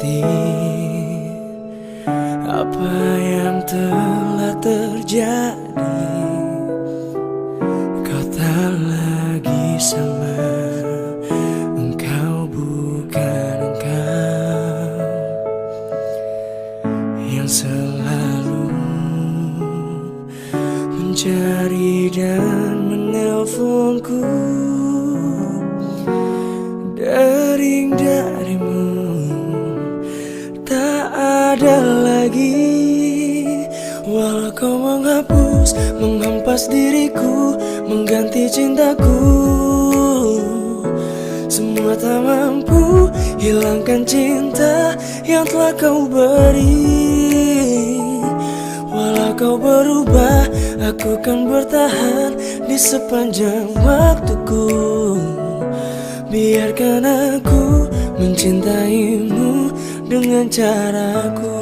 mengerti apa yang telah terjadi. Kau tak lagi sama, engkau bukan engkau yang selalu mencari dan menelponku. Dering darimu tak ada lagi, walau kau menghapus, menghempas diriku, mengganti cintaku. Semua tak mampu hilangkan cinta yang telah kau beri. Walau kau berubah, aku kan bertahan di sepanjang waktuku. Biarkan aku mencintaimu dengan caraku.